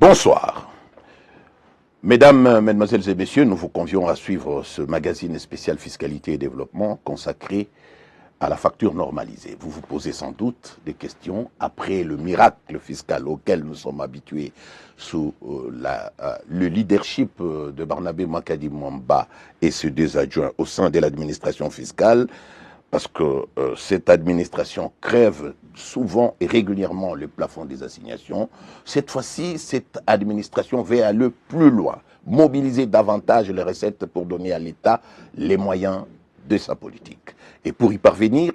Bonsoir. Mesdames, Mesdemoiselles et Messieurs, nous vous convions à suivre ce magazine spécial Fiscalité et Développement consacré à la facture normalisée. Vous vous posez sans doute des questions après le miracle fiscal auquel nous sommes habitués sous le leadership de Barnabé Makadi Mwamba et ses deux adjoints au sein de l'administration fiscale, parce que cette administration crève souvent et régulièrement le plafond des assignations. Cette fois-ci, cette administration veut aller plus loin, mobiliser davantage les recettes pour donner à l'État les moyens de sa politique. Et pour y parvenir,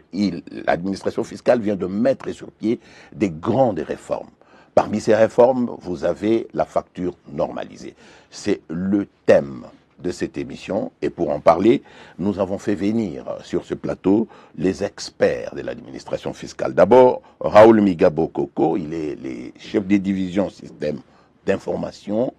l'administration fiscale vient de mettre sur pied des grandes réformes. Parmi ces réformes, vous avez la facture normalisée. C'est le thème de cette émission. Et pour en parler, nous avons fait venir sur ce plateau les experts de l'administration fiscale. D'abord, Raoul Migabo Koko, il est le chef des divisions système d'information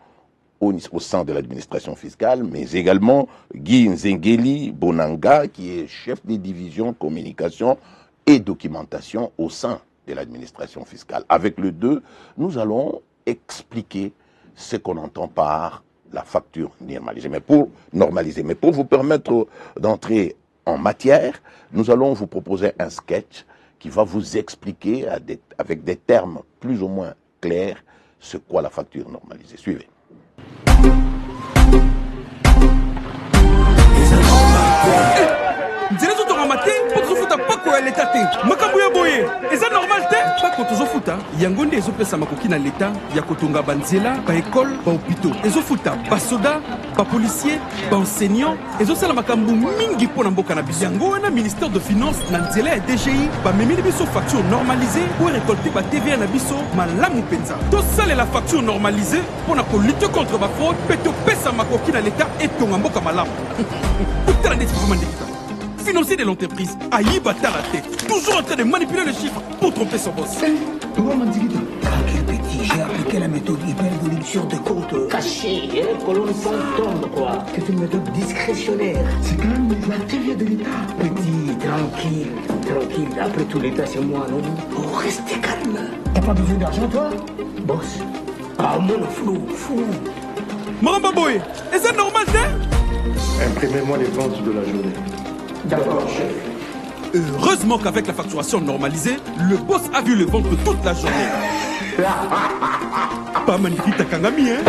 au sein de l'administration fiscale, mais également Guy Nzengeli Bonanga, qui est chef des divisions communication et documentation au sein de l'administration fiscale. Avec les deux, nous allons expliquer ce qu'on entend par la facture normalisée. Mais pour vous permettre d'entrer en matière, nous allons vous proposer un sketch qui va vous expliquer avec des termes plus ou moins clairs ce qu'est la facture normalisée. Suivez. Nzela to ramate pour futa pako ya leta te makambo ya boye eza normal te pako to futa yango nde ezopesa makoki na leta ya kotonga banzela ba école ba hôpitaux ezofuta ba soda ba policier ba enseignant ezosala makambo mingi pona mboka na biso yango wana ministère de finance na nzela ya DGI ba memeli biso facture normalisée pour récolter ba TVA na biso malamu penza to sale la facture normalisée pona ko lutter contre ba fraude peto pesa makoki na leta etonga mboka malamu utala ndeti vraiment ndeki financier de l'entreprise, Aïba Tarate, toujours en train de manipuler les chiffres pour tromper son boss. Tranquille petit, j'ai appliqué la méthode hyper-évolution de compte caché, que l'on s'entende quoi. C'est une méthode discrétionnaire. C'est quand même la TVA de l'État. Petit, tranquille, après tout l'État c'est moi, non? Oh, restez calme. T'as pas besoin d'argent toi? Boss. Ah, mon fou. Maramba Boy, est-ce normal, Imprimez-moi les ventes de la journée. D'accord, chef. Heureusement qu'avec la facturation normalisée, le boss a vu le ventre toute la journée. Pas magnifique Kangami, hein?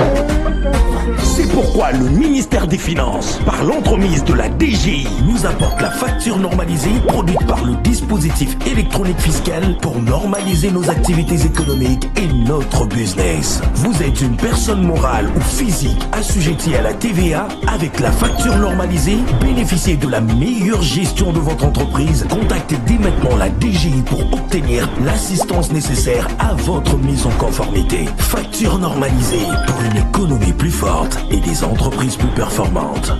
C'est pourquoi le ministère des Finances, par l'entremise de la DGI, nous apporte la facture normalisée produite par le dispositif électronique fiscal pour normaliser nos activités économiques et notre business. Vous êtes une personne morale ou physique assujettie à la TVA. Avec la facture normalisée, bénéficiez de la meilleure gestion de votre entreprise. Contactez dès maintenant la DGI pour obtenir l'assistance nécessaire à votre mise en conformité. Facture normalisée pour une économie plus forte et des entreprises plus performantes.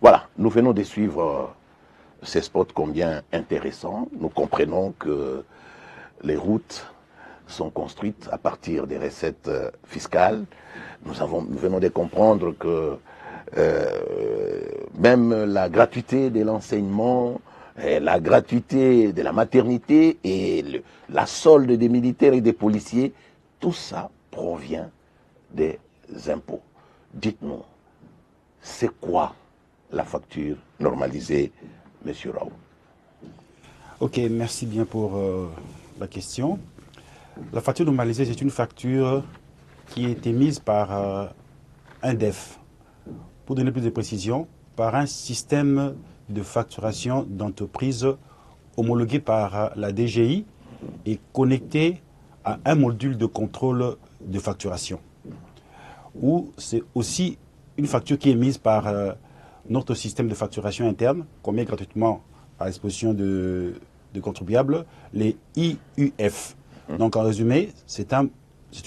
Voilà, nous venons de suivre ces spots combien intéressants. Nous comprenons que les routes sont construites à partir des recettes fiscales. Nous venons de comprendre que même la gratuité de l'enseignement, la gratuité de la maternité et la solde des militaires et des policiers, tout ça provient des impôts. Dites-nous, c'est quoi la facture normalisée, Monsieur Raoult? Ok, merci bien pour la question. La facture normalisée, c'est une facture qui a été mise par un DEF, pour donner plus de précision, par un système de facturation d'entreprise homologué par la DGI et connecté à un module de contrôle de facturation. Ou c'est aussi une facture qui est mise par notre système de facturation interne, qu'on met gratuitement à disposition de contribuables, les IUF. Donc en résumé, c'est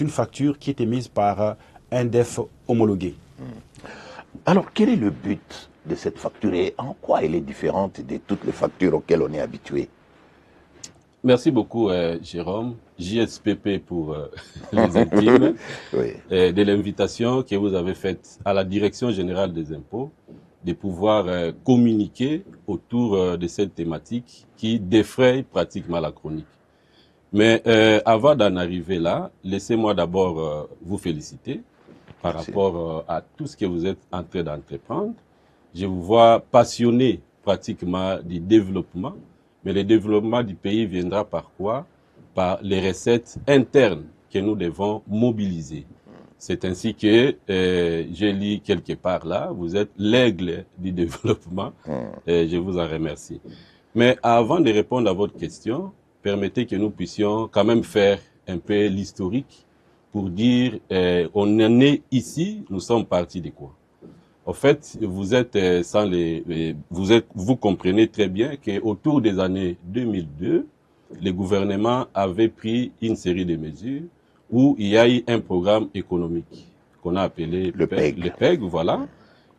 une facture qui est émise par un DEF homologué. Alors quel est le but de cette facture et en quoi elle est différente de toutes les factures auxquelles on est habitué? Merci beaucoup, Jérôme, JSPP pour les intimes, Oui. De l'invitation que vous avez faite à la Direction générale des impôts de pouvoir communiquer autour de cette thématique qui défraye pratiquement la chronique. Mais avant d'en arriver là, laissez-moi d'abord vous féliciter par rapport à tout ce que vous êtes en train d'entreprendre. Je vous vois passionné pratiquement du développement, mais le développement du pays viendra par quoi? Par les recettes internes que nous devons mobiliser. C'est ainsi que, j'ai lu quelque part là, vous êtes l'aigle du développement, et je vous en remercie. Mais avant de répondre à votre question, permettez que nous puissions quand même faire un peu l'historique pour dire, on en est ici, nous sommes partis de quoi? En fait, vous êtes vous comprenez très bien qu'autour des années 2002, le gouvernement avait pris une série de mesures où il y a eu un programme économique qu'on a appelé le PEG, voilà,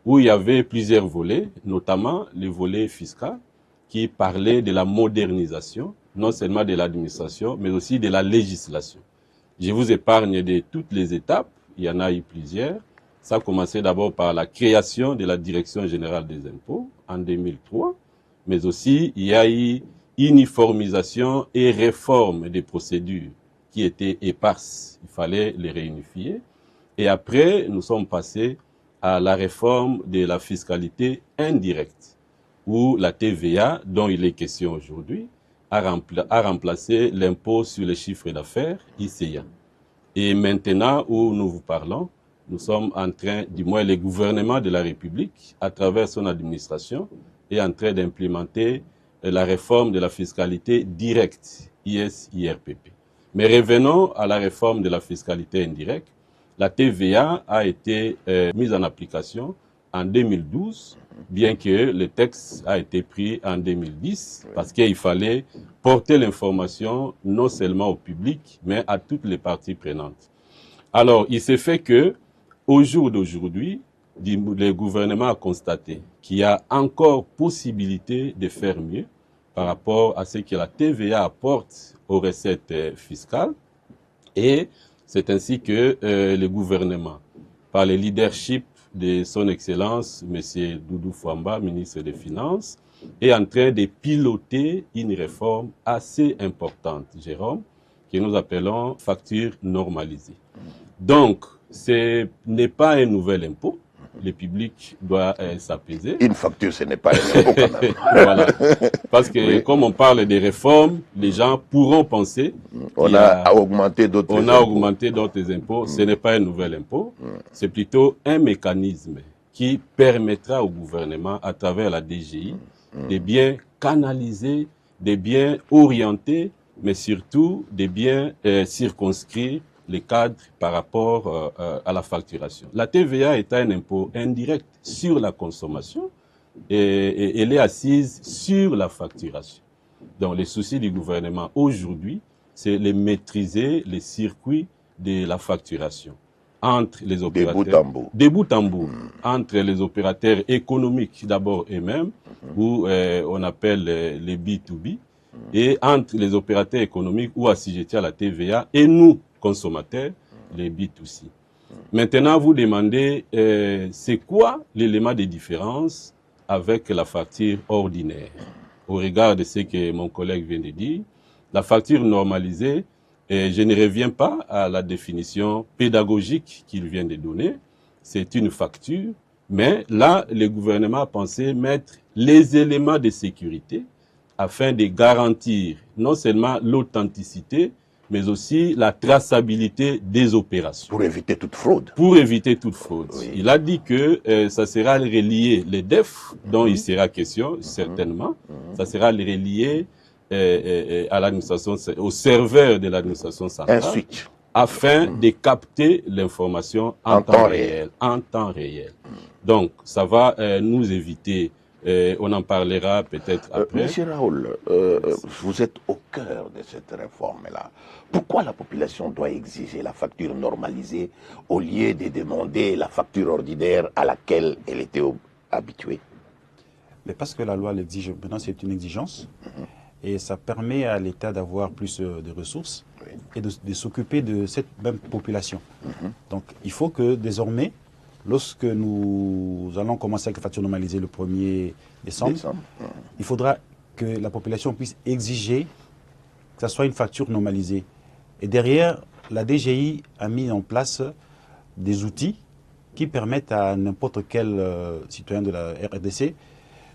où il y avait plusieurs volets, notamment le volet fiscal qui parlait de la modernisation, non seulement de l'administration, mais aussi de la législation. Je vous épargne de toutes les étapes, il y en a eu plusieurs. Ça a commencé d'abord par la création de la Direction générale des impôts en 2003, mais aussi il y a eu uniformisation et réforme des procédures qui étaient éparses. Il fallait les réunifier. Et après, nous sommes passés à la réforme de la fiscalité indirecte, où la TVA, dont il est question aujourd'hui, a remplacé l'impôt sur les chiffres d'affaires, ICA. Et maintenant, où nous vous parlons, nous sommes en train, du moins le gouvernement de la République, à travers son administration, est en train d'implémenter la réforme de la fiscalité directe, IS-IRPP. Mais revenons à la réforme de la fiscalité indirecte. La TVA a été mise en application en 2012, bien que le texte a été pris en 2010, parce qu'il fallait porter l'information non seulement au public, mais à toutes les parties prenantes. Alors, il s'est fait que, au jour d'aujourd'hui, le gouvernement a constaté qu'il y a encore possibilité de faire mieux par rapport à ce que la TVA apporte aux recettes fiscales. Et c'est ainsi que le gouvernement, par le leadership de son Excellence, M. Doudou Fouamba, ministre des Finances, est en train de piloter une réforme assez importante, Jérôme, que nous appelons facture normalisée. Donc, ce n'est pas un nouvel impôt. Le public doit s'apaiser. Une facture, ce n'est pas un impôt quand même. Voilà. Parce que comme on parle des réformes, les gens pourront penser on a augmenté d'autres impôts. On a augmenté d'autres impôts. Ce n'est pas un nouvel impôt. C'est plutôt un mécanisme qui permettra au gouvernement, à travers la DGI, de bien canaliser, de bien orienter, mais surtout de bien circonscrire les cadres par rapport à la facturation. La TVA est un impôt indirect sur la consommation et elle est assise sur la facturation. Donc, les soucis du gouvernement aujourd'hui, c'est de maîtriser les circuits de la facturation entre les opérateurs, de bout en bout, entre les opérateurs économiques d'abord eux-mêmes, où on appelle les B2B, et entre les opérateurs économiques ou assujettis à la TVA et nous, consommateurs, les B2C. Maintenant, vous demandez, c'est quoi l'élément de différence avec la facture ordinaire? Au regard de ce que mon collègue vient de dire, la facture normalisée, je ne reviens pas à la définition pédagogique qu'il vient de donner, c'est une facture, mais là, le gouvernement a pensé mettre les éléments de sécurité afin de garantir non seulement l'authenticité, mais aussi la traçabilité des opérations. Pour éviter toute fraude. Pour éviter toute fraude. Oui. Il a dit que ça sera relié, les DEF, dont il sera question, certainement, ça sera relié à l'administration, au serveur de l'administration centrale. Un switch. Afin de capter l'information en temps réel. En temps réel. Donc, ça va nous éviter. On en parlera peut-être après. Monsieur Raoul, vous êtes au cœur de cette réforme-là. Pourquoi la population doit exiger la facture normalisée au lieu de demander la facture ordinaire à laquelle elle était habituée? Mais parce que la loi l'exige, maintenant c'est une exigence. Et ça permet à l'État d'avoir plus de ressources et de s'occuper de cette même population. Donc il faut que désormais, lorsque nous allons commencer avec la facture normalisée le 1er décembre, il faudra que la population puisse exiger que ce soit une facture normalisée. Et derrière, la DGI a mis en place des outils qui permettent à n'importe quel citoyen de la RDC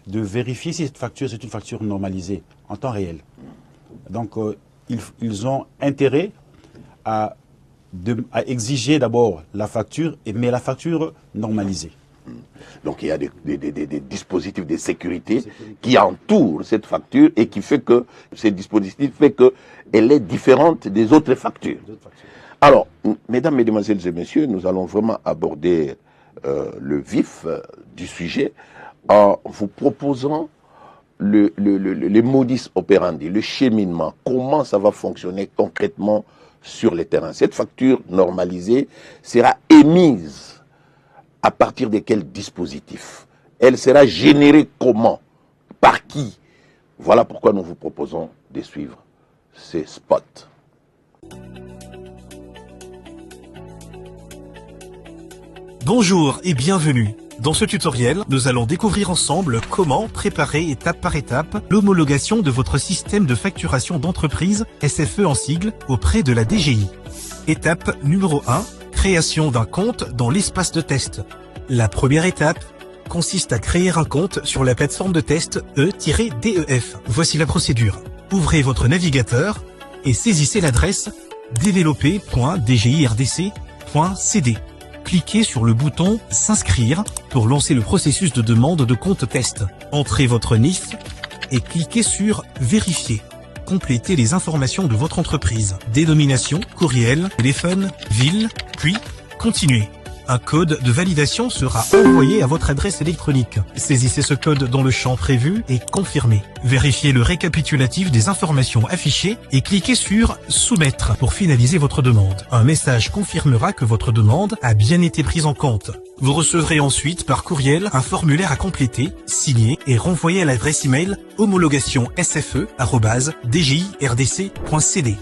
de vérifier si cette facture est une facture normalisée en temps réel. Donc, ils ont intérêt à exiger d'abord la facture, mais la facture normalisée. Donc il y a des dispositifs de sécurité qui entourent cette facture et qui fait que ces dispositifs fait qu'elle est différente des autres factures. Alors, mesdames, mesdemoiselles et messieurs, nous allons vraiment aborder le vif du sujet en vous proposant les modus operandi, le cheminement, comment ça va fonctionner concrètement sur le terrain. Cette facture normalisée sera émise à partir de quel dispositif? Elle sera générée comment? Par qui? Voilà pourquoi nous vous proposons de suivre ces spots. Bonjour et bienvenue. Dans ce tutoriel, nous allons découvrir ensemble comment préparer étape par étape l'homologation de votre système de facturation d'entreprise, SFE en sigle, auprès de la DGI. Étape numéro 1, création d'un compte dans l'espace de test. La première étape consiste à créer un compte sur la plateforme de test E-DEF. Voici la procédure. Ouvrez votre navigateur et saisissez l'adresse developer.dgirdc.cd. Cliquez sur le bouton « S'inscrire » pour lancer le processus de demande de compte test. Entrez votre NIF et cliquez sur « Vérifier ». Complétez les informations de votre entreprise. Dénomination, courriel, téléphone, ville, puis continuez. Un code de validation sera envoyé à votre adresse électronique. Saisissez ce code dans le champ prévu et confirmez. Vérifiez le récapitulatif des informations affichées et cliquez sur « Soumettre » pour finaliser votre demande. Un message confirmera que votre demande a bien été prise en compte. Vous recevrez ensuite par courriel un formulaire à compléter, signer et renvoyer à l'adresse email homologation.sfe@dgirdc.cd.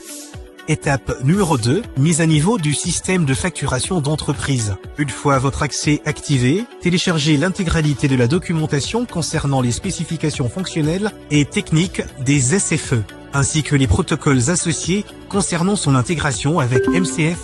Étape numéro 2, mise à niveau du système de facturation d'entreprise. Une fois votre accès activé, téléchargez l'intégralité de la documentation concernant les spécifications fonctionnelles et techniques des SFE, ainsi que les protocoles associés concernant son intégration avec MCF/E-MCF.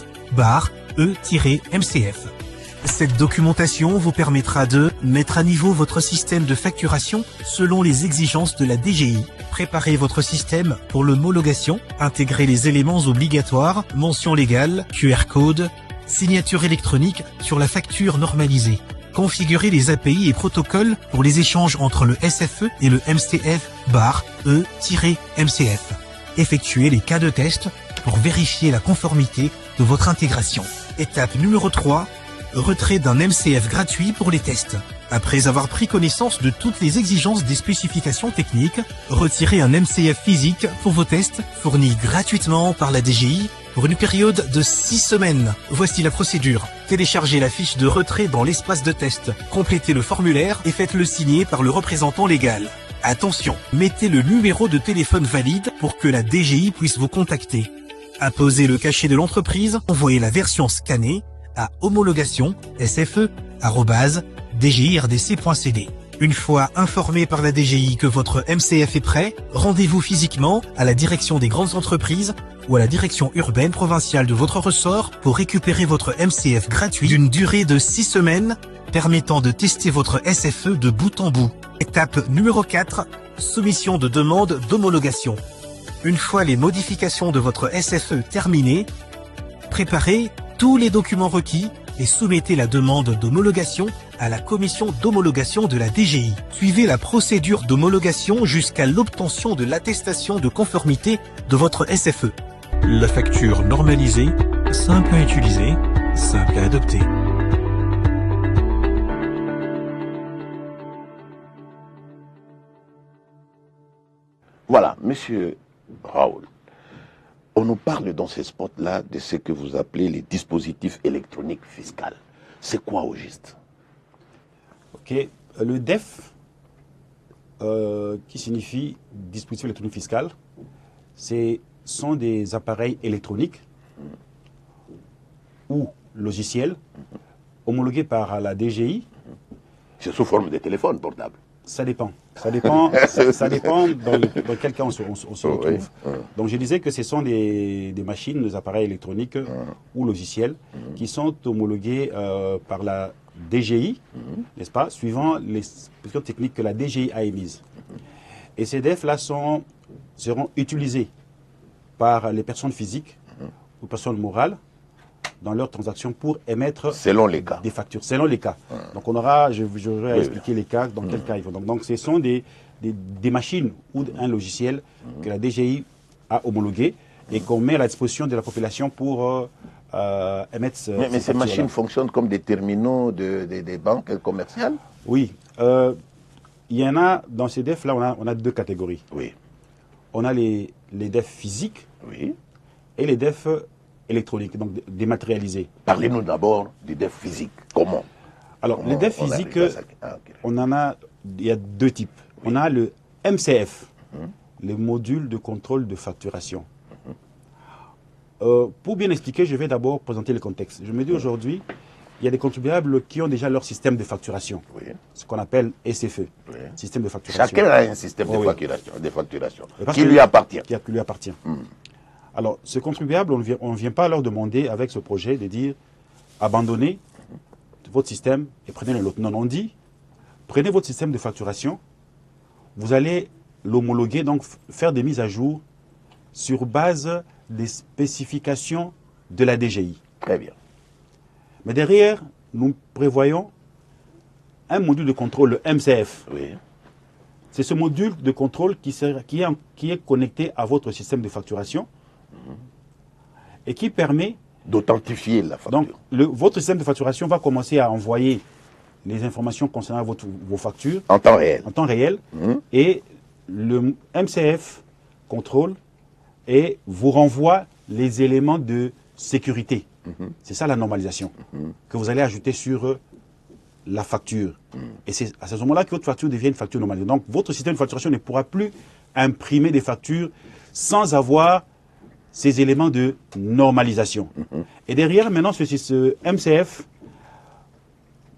Cette documentation vous permettra de mettre à niveau votre système de facturation selon les exigences de la DGI, préparer votre système pour l'homologation, intégrer les éléments obligatoires, mention légale, QR code, signature électronique sur la facture normalisée, configurer les API et protocoles pour les échanges entre le SFE et le MCF/E-MCF, effectuer les cas de test pour vérifier la conformité de votre intégration. Étape numéro 3, retrait d'un MCF gratuit pour les tests. Après avoir pris connaissance de toutes les exigences des spécifications techniques, retirez un MCF physique pour vos tests fournis gratuitement par la DGI pour une période de 6 semaines. Voici la procédure. Téléchargez la fiche de retrait dans l'espace de test, complétez le formulaire et faites-le signer par le représentant légal. Attention, mettez le numéro de téléphone valide pour que la DGI puisse vous contacter. Apposez le cachet de l'entreprise, envoyez la version scannée à homologation.sfe@dgirdc.cd. Une fois informé par la DGI que votre MCF est prêt, rendez-vous physiquement à la direction des grandes entreprises ou à la direction urbaine provinciale de votre ressort pour récupérer votre MCF gratuit d'une durée de 6 semaines permettant de tester votre SFE de bout en bout. Étape numéro 4, soumission de demande d'homologation. Une fois les modifications de votre SFE terminées, préparez tous les documents requis et soumettez la demande d'homologation à la commission d'homologation de la DGI. Suivez la procédure d'homologation jusqu'à l'obtention de l'attestation de conformité de votre SFE. La facture normalisée, simple à utiliser, simple à adopter. Voilà, monsieur Raoul. On nous parle dans ces spots-là de ce que vous appelez les dispositifs électroniques fiscaux. C'est quoi au juste? Ok, le DEF, qui signifie dispositif électronique fiscal, sont des appareils électroniques ou logiciels homologués par la DGI. C'est sous forme de téléphone portable. Ça dépend. Ça dépend dans quel cas on se retrouve. Donc je disais que ce sont des machines, des appareils électroniques ou logiciels qui sont homologués par la DGI, n'est-ce pas, suivant les spécifications techniques que la DGI a émises. Et ces DEF-là seront utilisés par les personnes physiques ou personnes morales dans leurs transactions pour émettre selon les cas. Des factures, selon les cas. Donc on aura, j'aurai à expliquer les cas, dans quel cas ils vont. Donc ce sont des machines ou un logiciel que la DGI a homologué et qu'on met à la disposition de la population pour émettre Mais ces machines fonctionnent comme des terminaux des banques commerciales? Oui. Il y en a, dans ces DEF-là, on a deux catégories. Oui. On a les DEF physiques et les DEF électroniques, donc dématérialisés. Parlez-nous d'abord des DEF physiques. Comment? Alors, les DEF physiques, on en a, il y a deux types. On a le MCF, le module de contrôle de facturation. Pour bien expliquer, je vais d'abord présenter le contexte. Je me dis aujourd'hui, il y a des contribuables qui ont déjà leur système de facturation, ce qu'on appelle SFE, système de facturation. Chacun a un système de facturation qui lui appartient. Qui lui appartient. Alors, ce contribuable, on ne vient pas leur demander avec ce projet de dire abandonnez votre système et prenez le nôtre. Non, on dit prenez votre système de facturation, vous allez l'homologuer, donc faire des mises à jour sur base des spécifications de la DGI. Très bien. Mais derrière, nous prévoyons un module de contrôle, le MCF. Oui. C'est ce module de contrôle qui est connecté à votre système de facturation et qui permet d'authentifier la facture. Donc, votre système de facturation va commencer à envoyer les informations concernant vos factures en temps réel. En temps réel. Et le MCF contrôle et vous renvoie les éléments de sécurité. C'est ça la normalisation que vous allez ajouter sur la facture. Et c'est à ce moment-là que votre facture devient une facture normalisée. Donc, votre système de facturation ne pourra plus imprimer des factures sans avoir ces éléments de normalisation. Et derrière, maintenant, ce MCF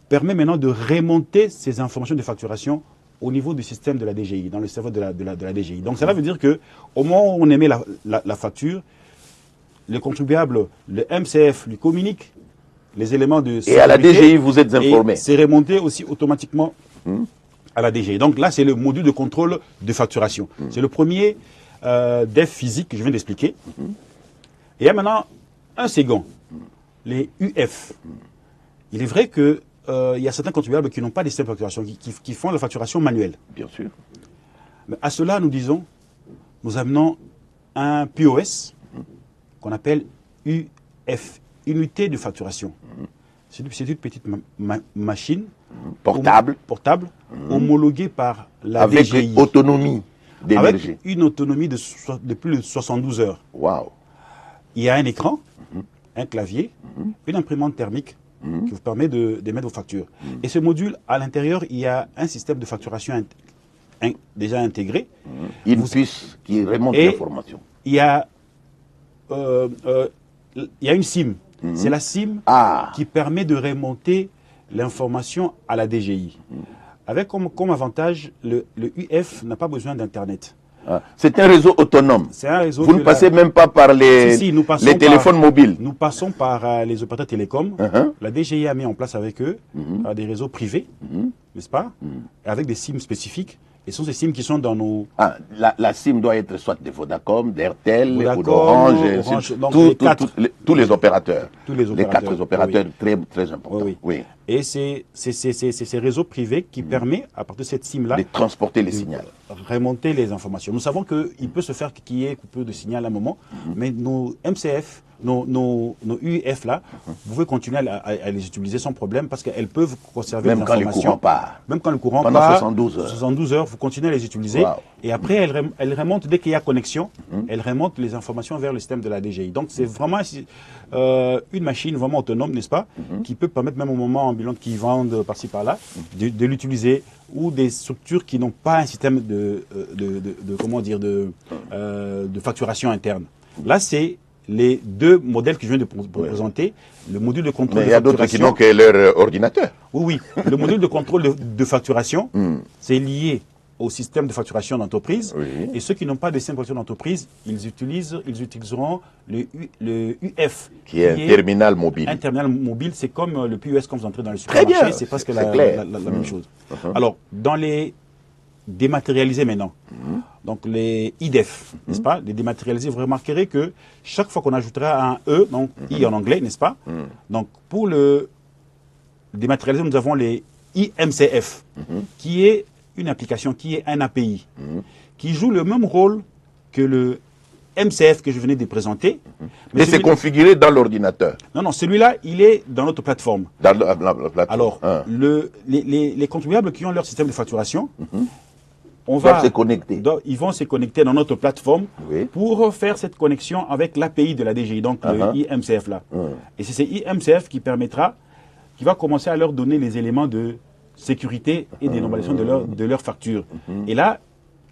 permet maintenant de remonter ces informations de facturation au niveau du système de la DGI, dans le serveur de la DGI. Donc, cela veut dire qu'au moment où on émet la facture, le contribuable, le MCF, lui communique les éléments de sécurité. Et à la DGI, vous êtes informé. C'est remonté aussi automatiquement à la DGI. Donc là, c'est le module de contrôle de facturation. C'est le premier DEF physique que je viens d'expliquer. Et il y a maintenant un second, les UF. Il est vrai qu'il y a certains contribuables qui n'ont pas de système de facturation, qui font la facturation manuelle. Bien sûr. Mais à cela, nous disons, nous amenons un POS qu'on appelle UF, unité de facturation. C'est une petite machine portable, homologuée par la avec DGI. Avec autonomie d'énergie. Avec une autonomie de plus de 72 heures. Waouh. Il y a un écran, un clavier, une imprimante thermique qui vous permet d'émettre vos factures. Et ce module, à l'intérieur, il y a un système de facturation déjà intégré. Une puce qui remonte l'information. Il y a une SIM. C'est la SIM qui permet de remonter l'information à la DGI. Avec comme avantage, le UF n'a pas besoin d'Internet. C'est un réseau autonome. C'est un réseau. Vous ne passez même pas par les téléphones mobiles. Nous passons par les opérateurs télécoms. La DGI a mis en place avec eux des réseaux privés, n'est-ce pas, avec des SIM spécifiques. Et ce sont ces SIM qui sont dans nos... la SIM doit être soit de Vodacom, d'Airtel ou d'Orange, tous les opérateurs. Les 4 opérateurs très importants. Oui. Et c'est ces réseaux privés qui permettent, à partir de cette SIM-là, de transporter les signaux. Remonter les informations. Nous savons qu'il peut se faire qu'il y ait coupure de signal à un moment, mais nos MCF, nos UF là, vous pouvez continuer à les utiliser sans problème parce qu'elles peuvent conserver les informations. Même quand le courant part. Même quand le courant pendant part. 72 heures. Vous continuez à les utiliser. Et après, elles remontent, dès qu'il y a connexion, elles remontent les informations vers le système de la DGI. Donc c'est vraiment une machine vraiment autonome, n'est-ce pas, qui peut permettre même au moment ambulant qui vendent par-ci par-là, de l'utiliser, ou des structures qui n'ont pas un système de facturation interne. Là, c'est les deux modèles que je viens de présenter, le module de contrôle Mais de il y a d'autres qui facturation. n'ont que leur ordinateur. Oui, oui. Le module de contrôle de facturation, c'est lié au système de facturation d'entreprise. Oui. Et ceux qui n'ont pas de système de facturation d'entreprise, ils utiliseront le UF. Qui est un terminal mobile. Un terminal mobile, c'est comme le POS quand vous entrez dans le Très bien, supermarché, c'est presque c'est la clair. même chose. Alors, dans les dématérialisés maintenant, donc les IDEF, n'est-ce pas? Les dématérialisés, vous remarquerez que chaque fois qu'on ajoutera un E, donc I en anglais, n'est-ce pas? Donc, pour le dématérialisé, nous avons les IMCF, qui est une application, qui est un API, qui joue le même rôle que le MCF que je venais de présenter. Mais c'est configuré dans l'ordinateur. Non, non, celui-là, il est dans notre plateforme. Dans la plateforme. Alors, les contribuables qui ont leur système de facturation, doivent se connecter. Ils vont se connecter dans notre plateforme Oui. pour faire cette connexion avec l'API de la DGI, donc le IMCF là. Et c'est ce IMCF qui permettra, qui va commencer à leur donner les éléments de sécurité et de normalisation de leur facture. Et là,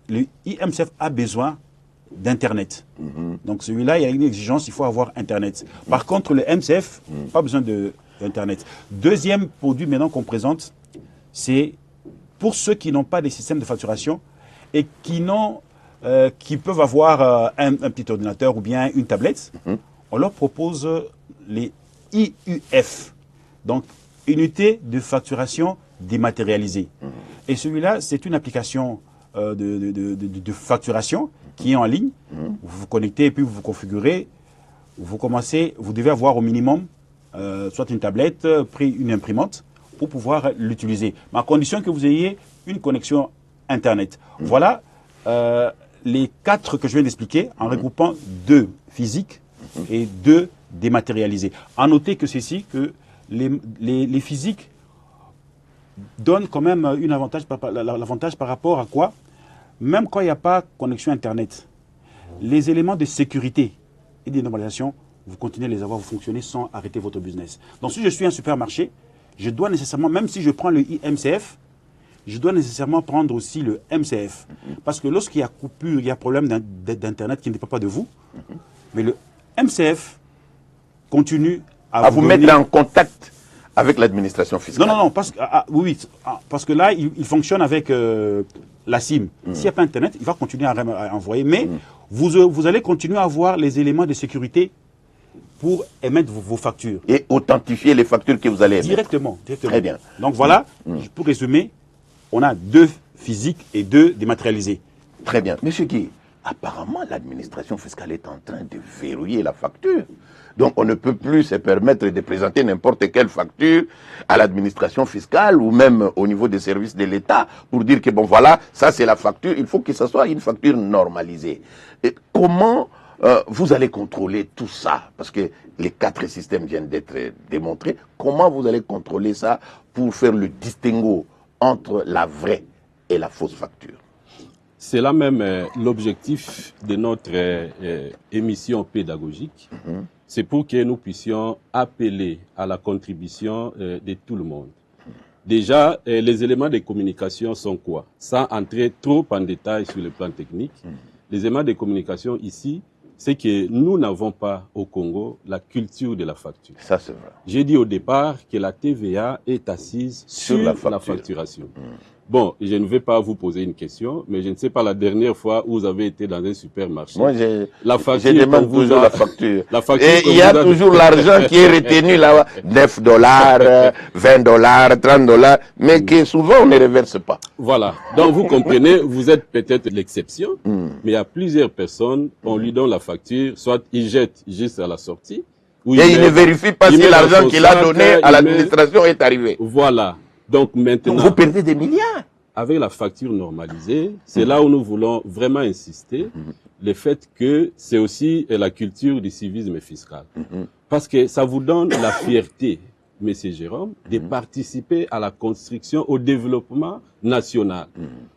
le IMCF a besoin d'Internet. Donc celui-là, il y a une exigence, il faut avoir Internet. Par contre, le MCF, pas besoin d'Internet. Deuxième produit maintenant qu'on présente, c'est pour ceux qui n'ont pas de système de facturation et qui peuvent avoir un petit ordinateur ou bien une tablette, on leur propose les IUF, donc unité de facturation dématérialisée. Et celui-là, c'est une application de facturation qui est en ligne. Vous vous connectez et puis vous vous configurez. Vous devez avoir au minimum soit une tablette, une imprimante pour pouvoir l'utiliser. Mais à condition que vous ayez une connexion Internet. Voilà les 4 que je viens d'expliquer en regroupant 2 physiques et 2 dématérialisés. À noter que ceci, que les physiques donnent quand même l'avantage par rapport à quoi? Même quand il n'y a pas connexion Internet, les éléments de sécurité et de normalisation, vous continuez à les avoir, vous fonctionnez sans arrêter votre business. Donc si je suis un supermarché, je dois nécessairement, même si je prends le IMCF, je dois nécessairement prendre aussi le MCF. Parce que lorsqu'il y a coupure, il y a problème d'Internet qui ne dépend pas de vous, mais le MCF continue à vous mettre en contact avec l'administration fiscale. Non, parce que là, il fonctionne avec la SIM. S'il n'y a pas Internet, il va continuer à envoyer, mais vous allez continuer à avoir les éléments de sécurité pour émettre vos factures. Et authentifier les factures que vous allez émettre. Directement. Très bien. Donc voilà, pour résumer, on a 2 physiques et 2 dématérialisés. Très bien. Monsieur Guy, apparemment, l'administration fiscale est en train de verrouiller la facture. Donc on ne peut plus se permettre de présenter n'importe quelle facture à l'administration fiscale ou même au niveau des services de l'État pour dire que bon voilà, ça c'est la facture, il faut que ce soit une facture normalisée. Et comment vous allez contrôler tout ça? Parce que les 4 systèmes viennent d'être démontrés. Comment vous allez contrôler ça pour faire le distinguo entre la vraie et la fausse facture? C'est là même l'objectif de notre émission pédagogique. C'est pour que nous puissions appeler à la contribution de tout le monde. Déjà, les éléments de communication sont quoi? Sans entrer trop en détail sur le plan technique, les éléments de communication ici, c'est que nous n'avons pas au Congo la culture de la facture. Ça, c'est vrai. J'ai dit au départ que la TVA est assise sur la facturation. Bon, je ne vais pas vous poser une question, mais je ne sais pas la dernière fois où vous avez été dans un supermarché. Moi, je demande toujours la facture. La facture et il y a toujours l'argent qui est retenu là-bas. $9, $20, $30, mais que souvent on ne reverse pas. Voilà. Donc vous comprenez, vous êtes peut-être l'exception, mais il y a plusieurs personnes, on lui donne la facture, soit il jette juste à la sortie, ou et il ne vérifie pas si l'argent qu'il a donné à l'administration est arrivé. Voilà. Donc maintenant, vous perdez des milliards. Avec la facture normalisée, c'est là où nous voulons vraiment insister, le fait que c'est aussi la culture du civisme fiscal. Parce que ça vous donne la fierté, Monsieur Jérôme, de participer à la construction, au développement national.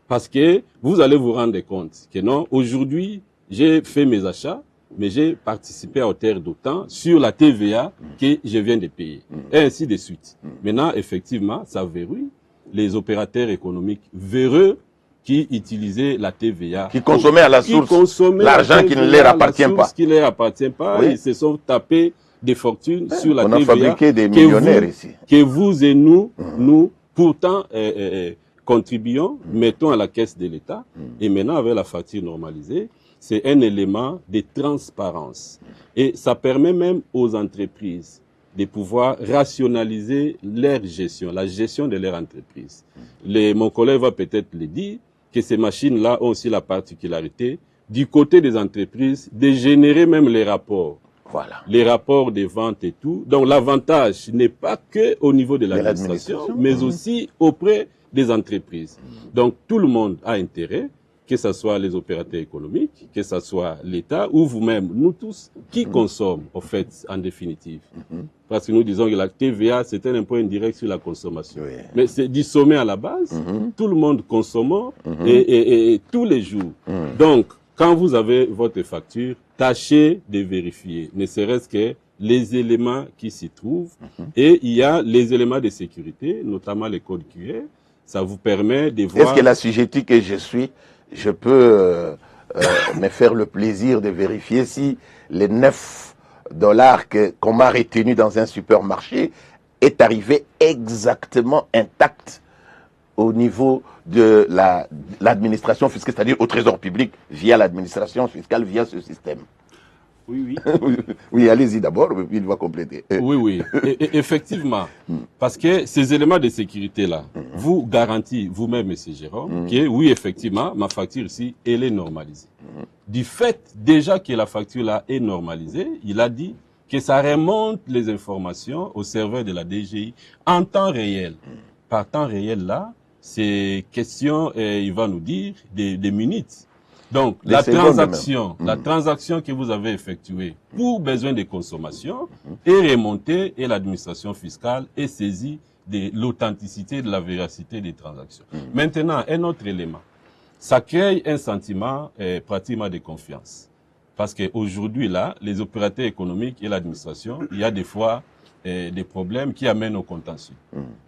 Parce que vous allez vous rendre compte que non, aujourd'hui, j'ai fait mes achats, mais j'ai participé à hauteur d'autant sur la TVA que je viens de payer. Et ainsi de suite. Maintenant, effectivement, ça verrouille. Les opérateurs économiques véreux qui utilisaient la TVA. Qui consommaient à la source l'argent qui ne leur appartient pas. Qui ne leur appartient pas. Oui. Ils se sont tapés des fortunes sur la TVA. On a fabriqué des millionnaires ici. Que vous et nous, nous, pourtant, contribuons, mettons à la caisse de l'État. Et maintenant, avec la facture normalisée, c'est un élément de transparence. Et ça permet même aux entreprises de pouvoir rationaliser leur gestion, la gestion de leur entreprise. Mon collègue va peut-être le dire, que ces machines-là ont aussi la particularité, du côté des entreprises, de générer même les rapports. Voilà. Les rapports des ventes et tout. Donc l'avantage n'est pas que au niveau de l'administration, mais aussi auprès des entreprises. Donc tout le monde a intérêt, que ce soit les opérateurs économiques, que ce soit l'État ou vous-même, nous tous, qui consomment, en fait, en définitive. Parce que nous disons que la TVA, c'est un impôt indirect sur la consommation. Oui. Mais c'est du sommet à la base, tout le monde consommant et tous les jours. Donc, quand vous avez votre facture, tâchez de vérifier, ne serait-ce que les éléments qui s'y trouvent. Et il y a les éléments de sécurité, notamment les codes QR. Ça vous permet de voir... Est-ce que l'assujetti que je suis, je peux me faire le plaisir de vérifier si les $9 qu'on m'a retenu dans un supermarché est arrivé exactement intact au niveau de l'administration fiscale, c'est-à-dire au trésor public, via l'administration fiscale, via ce système. Oui, oui. Oui, allez-y d'abord, puis il va compléter. Oui. Effectivement. Parce que ces éléments de sécurité-là, vous garantissent vous-même, M. Jérôme, que oui, effectivement, ma facture ici, elle est normalisée. Du fait déjà que la facture-là est normalisée, il a dit que ça remonte les informations au serveur de la DGI en temps réel. Par temps réel, là, c'est question, il va nous dire, des minutes. Donc, la transaction que vous avez effectuée pour besoin de consommation est remontée et l'administration fiscale est saisie de l'authenticité, de la véracité des transactions. Maintenant, un autre élément. Ça crée un sentiment pratiquement de confiance. Parce qu'aujourd'hui, là, les opérateurs économiques et l'administration, il y a des fois des problèmes qui amènent au contentieux.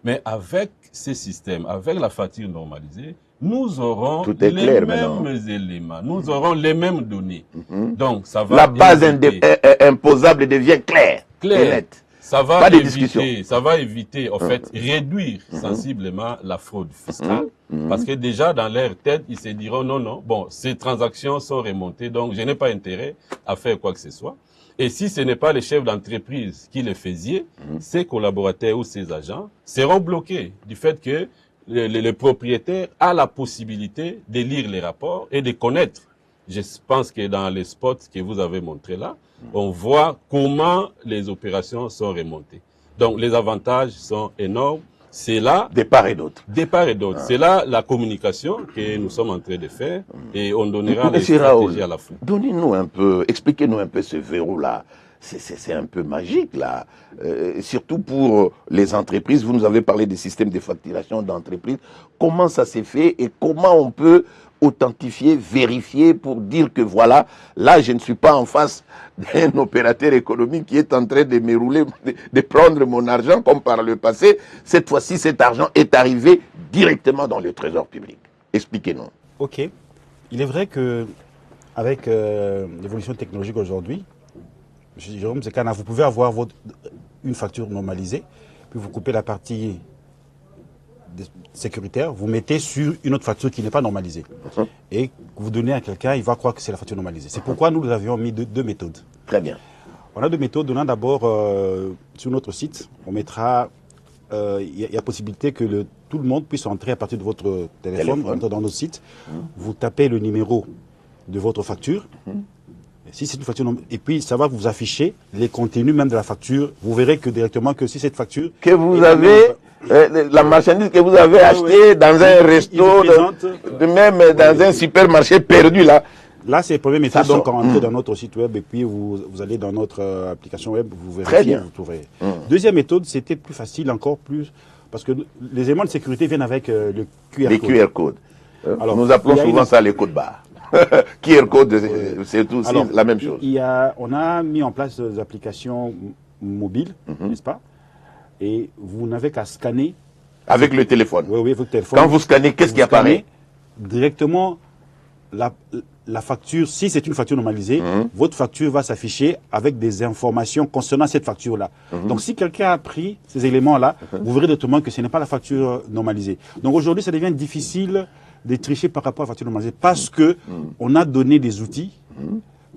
Mais avec ces systèmes, avec la facture normalisée, nous aurons les mêmes éléments, nous aurons les mêmes données. Donc, ça va la base imposable devient claire. Et nette. Ça va éviter, en fait, réduire sensiblement la fraude fiscale. Parce que déjà, dans leur tête, ils se diront, non, bon, ces transactions sont remontées, donc je n'ai pas intérêt à faire quoi que ce soit. Et si ce n'est pas les chefs d'entreprise qui le faisaient, ses collaborateurs ou ses agents seront bloqués du fait que le propriétaire a la possibilité de lire les rapports et de connaître. Je pense que dans les spots que vous avez montrés là, on voit comment les opérations sont remontées. Donc les avantages sont énormes. C'est là... de part et d'autre. C'est là la communication que nous sommes en train de faire et on donnera les stratégies à la fin. Donnez-nous un peu, expliquez-nous un peu ce verrou-là. C'est un peu magique, là. Surtout pour les entreprises. Vous nous avez parlé des systèmes de facturation d'entreprises. Comment ça s'est fait et comment on peut authentifier, vérifier pour dire que voilà, là, je ne suis pas en face d'un opérateur économique qui est en train de me rouler, de prendre mon argent comme par le passé. Cette fois-ci, cet argent est arrivé directement dans le trésor public. Expliquez-nous. Ok. Il est vrai que avec l'évolution technologique aujourd'hui, M. Jérôme Zekana, vous pouvez avoir une facture normalisée, puis vous coupez la partie sécuritaire, vous mettez sur une autre facture qui n'est pas normalisée. Et vous donnez à quelqu'un, il va croire que c'est la facture normalisée. C'est pourquoi nous avions mis deux méthodes. Très bien. On a deux méthodes. On a d'abord, sur notre site, on mettra, il y a possibilité que tout le monde puisse entrer à partir de votre téléphone. Dans notre site. Vous tapez le numéro de votre facture. Si c'est une facture, et puis ça va vous afficher les contenus même de la facture. Vous verrez que directement que si cette facture que vous avez, la marchandise que vous avez achetée dans un resto, même dans un supermarché perdu là. Là, c'est la première méthode. Donc, entrez dans notre site web et puis vous allez dans notre application web, vous vérifiez, vous trouverez. Deuxième méthode, c'était plus facile, encore plus, parce que les éléments de sécurité viennent avec le QR code. Les QR codes. Alors, nous appelons souvent ça les codes barres. QR code, c'est tout la même chose. On a mis en place des applications mobiles, n'est-ce pas? Et vous n'avez qu'à scanner. Avec le téléphone. Oui, avec le téléphone. Quand vous scannez, qu'est-ce qui apparaît? directement la facture, si c'est une facture normalisée, votre facture va s'afficher avec des informations concernant cette facture-là. Donc, si quelqu'un a pris ces éléments-là, vous verrez directement que ce n'est pas la facture normalisée. Donc, aujourd'hui, ça devient difficile de tricher par rapport à la facture normalisée parce que on a donné des outils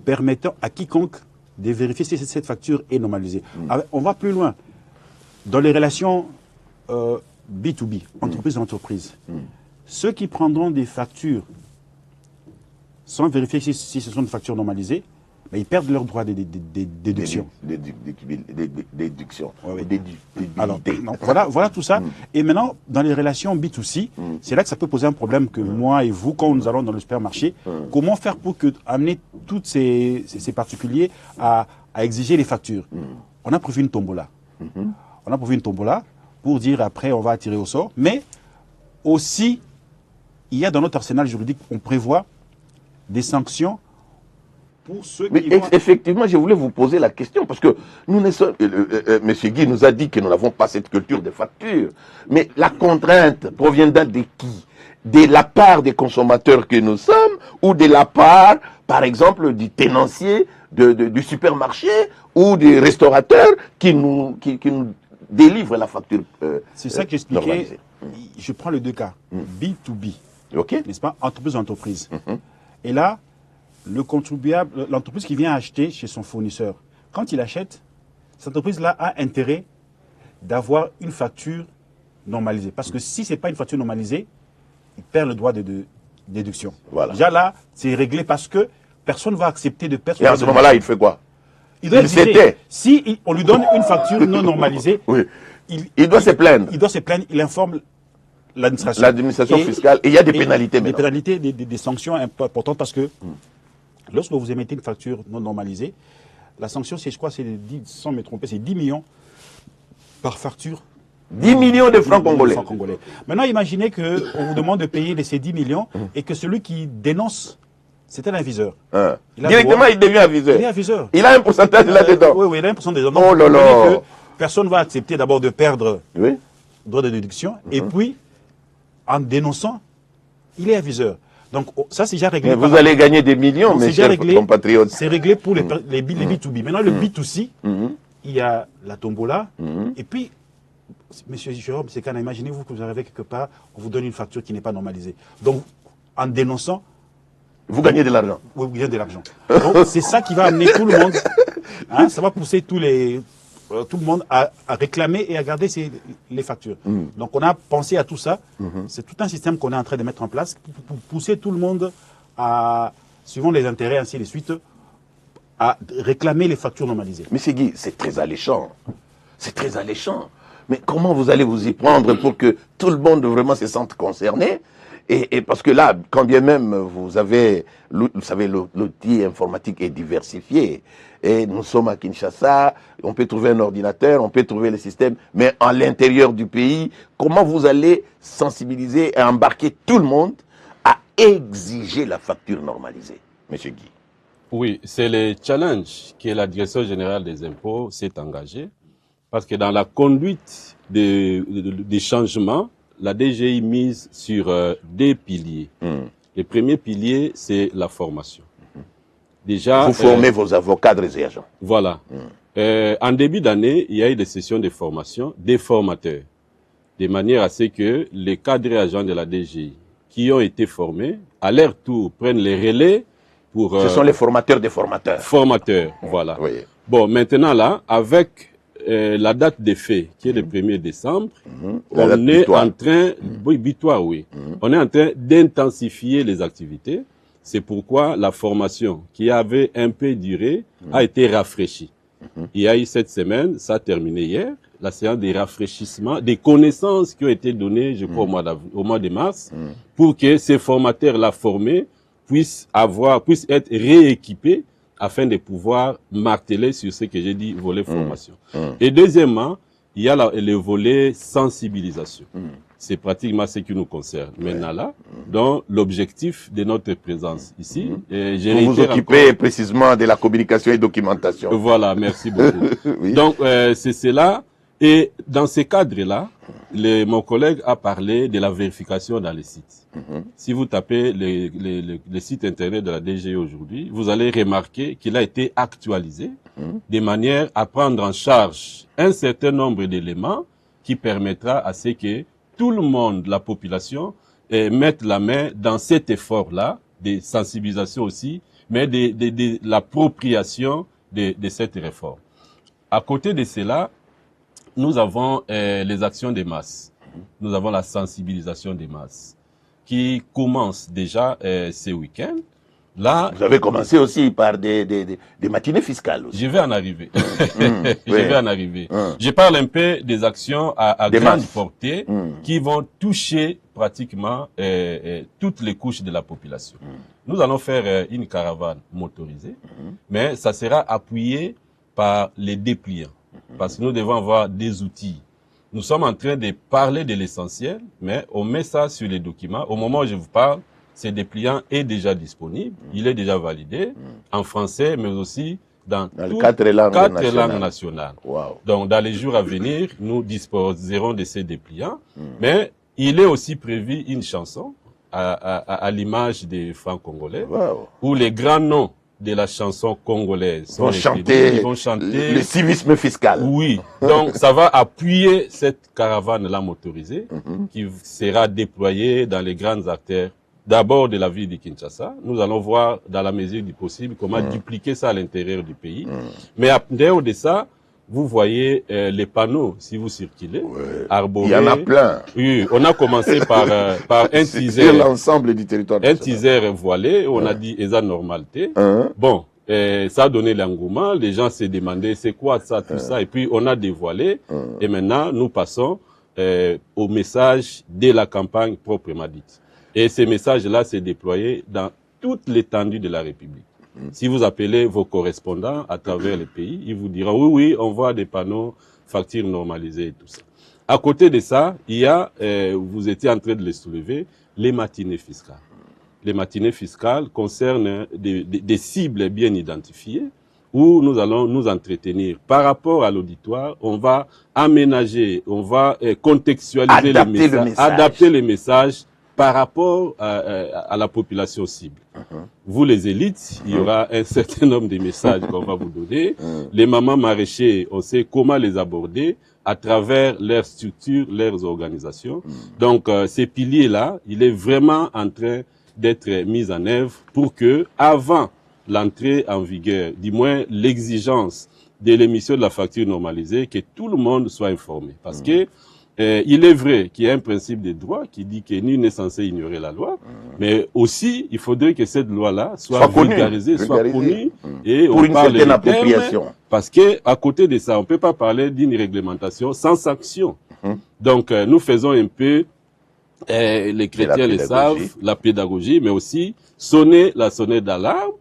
permettant à quiconque de vérifier si cette facture est normalisée. On va plus loin. Dans les relations B2B, entreprise à entreprise, ceux qui prendront des factures sans vérifier si ce sont des factures normalisées, mais ils perdent leur droit de déduction. Déduction. Alors, voilà tout ça. Et maintenant, dans les relations B2C, c'est là que ça peut poser un problème que moi et vous, quand nous allons dans le supermarché, comment faire pour amener tous ces particuliers à exiger les factures. On a prévu une tombola. On a prévu une tombola pour dire après on va tirer au sort. Mais aussi, il y a dans notre arsenal juridique, on prévoit des sanctions pour ceux qui vont... Effectivement, je voulais vous poser la question, parce que nous ne sommes... M. Guy nous a dit que nous n'avons pas cette culture des factures. Mais la contrainte proviendra de qui? De la part des consommateurs que nous sommes, ou de la part, par exemple, du tenancier du supermarché, ou des restaurateurs qui nous délivrent la facture c'est ça que j'expliquais. Je prends les deux cas. B2B. Okay. N'est-ce pas? Entreprise à entreprise. Et là, le contribuable, l'entreprise qui vient acheter chez son fournisseur, quand il achète, cette entreprise-là a intérêt d'avoir une facture normalisée. Parce que si ce n'est pas une facture normalisée, il perd le droit de déduction. Voilà. Déjà là, c'est réglé parce que personne ne va accepter de perdre. Et à ce moment-là, il fait quoi? Il doit exiger. Si on lui donne une facture non normalisée, il doit se plaindre. Il doit se plaindre, il informe l'administration. L'administration fiscale. Et il y a des pénalités maintenant. Des pénalités, des sanctions importantes parce que lorsque vous émettez une facture non normalisée, la sanction, c'est, je crois, sans me tromper, c'est 10 millions par facture. 10 millions de francs congolais. Maintenant, imaginez qu'on vous demande de payer ces 10 millions et que celui qui dénonce, c'était l'aviseur. Directement, il devient aviseur. Il est aviseur. Il a un pourcentage là-dedans. Oui, il a un pourcentage dedans. Oh là là. Personne ne va accepter d'abord de perdre le droit de déduction et puis, en dénonçant, il est aviseur. Donc, ça, c'est déjà réglé. Mais vous allez gagner des millions, mes chers compatriotes. C'est réglé pour les B2B. Maintenant, le B2C, il y a la tombola. Et puis, monsieur Jérôme, c'est quand imaginez-vous que vous arrivez quelque part, on vous donne une facture qui n'est pas normalisée. Donc, en dénonçant... Vous gagnez de l'argent. Oui, vous gagnez de l'argent. Donc, c'est ça qui va amener tout le monde. Ça va pousser tout le monde à réclamer et à garder les factures. Donc on a pensé à tout ça. C'est tout un système qu'on est en train de mettre en place pour pousser tout le monde à, suivant les intérêts, ainsi de suite, à réclamer les factures normalisées. Monsieur Guy, c'est très alléchant. C'est très alléchant. Mais comment vous allez vous y prendre pour que tout le monde vraiment se sente concerné? Et parce que là, quand bien même vous savez, l'outil informatique est diversifié. Et nous sommes à Kinshasa, on peut trouver un ordinateur, on peut trouver le système, mais à l'intérieur du pays, comment vous allez sensibiliser et embarquer tout le monde à exiger la facture normalisée, Monsieur Guy? Oui, c'est le challenge que la Direction générale des impôts s'est engagée, parce que dans la conduite des changements, la DGI mise sur des piliers. Le premier pilier, c'est la formation. Déjà, vous formez vos avocats et agents. Voilà. En début d'année, il y a eu des sessions de formation des formateurs, de manière à ce que les cadres et agents de la DGI qui ont été formés, à leur tour, prennent les relais pour... Ce sont les formateurs des formateurs. Formateurs, voilà. Oui. Bon, maintenant là, avec la date des faits, qui est le 1er décembre, on est en train... Oui, butoir, oui. On est en train d'intensifier les activités. C'est pourquoi la formation qui avait un peu duré a été rafraîchie. Il y a eu cette semaine, ça a terminé hier, la séance de rafraîchissement des connaissances qui ont été données, je crois, au mois de mars, pour que ces formateurs-là formés puissent être rééquipés afin de pouvoir marteler sur ce que j'ai dit, volet formation. Et deuxièmement, il y a le volet sensibilisation. C'est pratiquement ce qui nous concerne maintenant là. Donc, l'objectif de notre présence ici... Vous vous occupez précisément de la communication et documentation. Voilà, merci beaucoup. Oui. Donc, c'est cela. Et dans ces cadres-là, mon collègue a parlé de la vérification dans les sites. Si vous tapez les sites internet de la DGI aujourd'hui, vous allez remarquer qu'il a été actualisé de manière à prendre en charge un certain nombre d'éléments qui permettra à ce que tout le monde, la population, mette la main dans cet effort-là, de sensibilisation aussi, mais de l'appropriation de cette réforme. À côté de cela, nous avons les actions des masses. Nous avons la sensibilisation des masses qui commence déjà ce week-end. Là, vous avez commencé aussi par des matinées fiscales aussi. Je vais en arriver. Je vais en arriver. Je parle un peu des actions à grande portée qui vont toucher pratiquement toutes les couches de la population. Nous allons faire une caravane motorisée, mais ça sera appuyé par les dépliants, parce que nous devons avoir des outils. Nous sommes en train de parler de l'essentiel, mais on met ça sur les documents. Au moment où je vous parle, ce dépliant est déjà disponible, il est déjà validé en français, mais aussi dans quatre langues nationales. Wow. Donc, dans les jours à venir, nous disposerons de ces dépliants, mais il est aussi prévu une chanson à l'image des Francs-Congolais, où les grands noms de la chanson congolaise vont chanter le civisme fiscal. Oui, donc ça va appuyer cette caravane-là motorisée qui sera déployée dans les grandes artères. D'abord de la ville de Kinshasa, nous allons voir dans la mesure du possible comment dupliquer ça à l'intérieur du pays. Mais en dehors de ça, vous voyez les panneaux, si vous circulez, arborés. Il y en a plein. Oui, on a commencé par un teaser. Sur l'ensemble du territoire. Un teaser voilé, on a dit «Eza normalité». Bon, ça a donné l'engouement, les gens se demandaient c'est quoi ça, tout ça, et puis on a dévoilé, et maintenant nous passons au message de la campagne proprement dite. Et ces messages-là s'est déployé dans toute l'étendue de la République. Si vous appelez vos correspondants à travers les pays, ils vous diront oui, on voit des panneaux, factures normalisées et tout ça. À côté de ça, il y a, vous étiez en train de les soulever, les matinées fiscales. Les matinées fiscales concernent des cibles bien identifiées où nous allons nous entretenir. Par rapport à l'auditoire, on va aménager, on va contextualiser adapter les messages par rapport à la population cible. Vous, les élites, il y aura un certain nombre de messages qu'on va vous donner. Les mamans maraîchers, on sait comment les aborder à travers leurs structures, leurs organisations. Donc, ces piliers-là, il est vraiment en train d'être mis en œuvre pour que, avant l'entrée en vigueur, du moins l'exigence de l'émission de la facture normalisée, que tout le monde soit informé. Parce que il est vrai qu'il y a un principe de droit qui dit que nul n'est censé ignorer la loi, mais aussi il faudrait que cette loi-là soit vulgarisée, soit connue, et pour une certaine appropriation. Parce que à côté de ça, on peut pas parler d'une réglementation sans sanction. Donc nous faisons un peu, les chrétiens le savent, la pédagogie, mais aussi sonner la sonnette d'alarme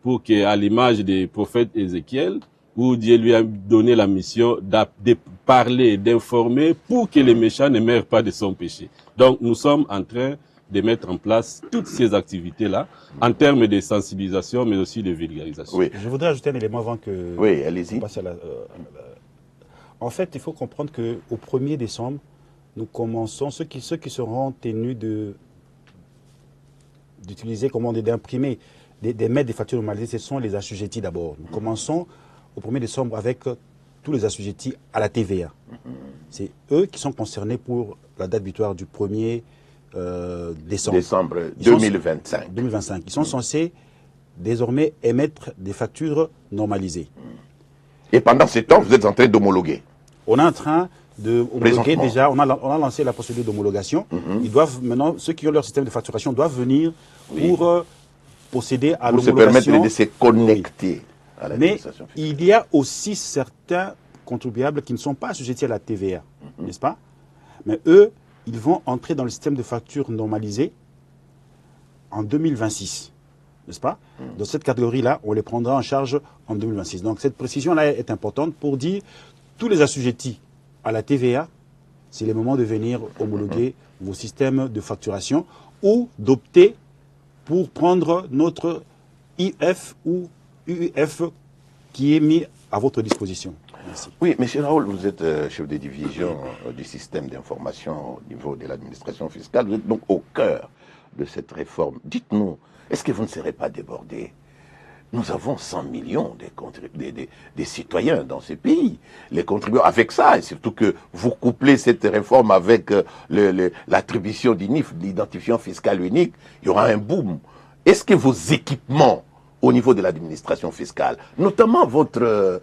pour que, à l'image des prophètes Ézéchiel, où Dieu lui a donné la mission de parler, d'informer pour que les méchants ne meurent pas de son péché. Donc, nous sommes en train de mettre en place toutes ces activités-là en termes de sensibilisation, mais aussi de vulgarisation. Oui. Je voudrais ajouter un élément avant que... Oui, allez-y. En fait, il faut comprendre qu'au 1er décembre, nous commençons, ceux qui seront tenus d'utiliser, d'imprimer, d'émettre des factures normalisées, ce sont les assujettis d'abord. Nous commençons au 1er décembre avec tous les assujettis à la TVA. C'est eux qui sont concernés pour la date butoir du 1er décembre. Décembre 2025. 2025. Ils sont censés désormais émettre des factures normalisées. Et pendant ce temps, vous êtes en train d'homologuer. On est en train d'homologuer déjà, on a lancé la procédure d'homologation. Ils doivent maintenant, ceux qui ont leur système de facturation doivent venir pour procéder à l'homologation. Pour se permettre de se connecter. Mais il y a aussi certains contribuables qui ne sont pas assujettis à la TVA, n'est-ce pas? Mais eux, ils vont entrer dans le système de facture normalisé en 2026, n'est-ce pas? Dans cette catégorie-là, on les prendra en charge en 2026. Donc cette précision-là est importante pour dire tous les assujettis à la TVA, c'est le moment de venir homologuer vos systèmes de facturation ou d'opter pour prendre notre IF ou UF qui est mis à votre disposition. Merci. Oui, M. Raoul, vous êtes chef de division du système d'information au niveau de l'administration fiscale. Vous êtes donc au cœur de cette réforme. Dites-nous, est-ce que vous ne serez pas débordé? Nous avons 100 millions des citoyens dans ce pays. Les contribuables, avec ça, et surtout que vous couplez cette réforme avec l'attribution d'INIF, l'identifiant fiscal unique, il y aura un boom. Est-ce que vos équipements au niveau de l'administration fiscale, notamment votre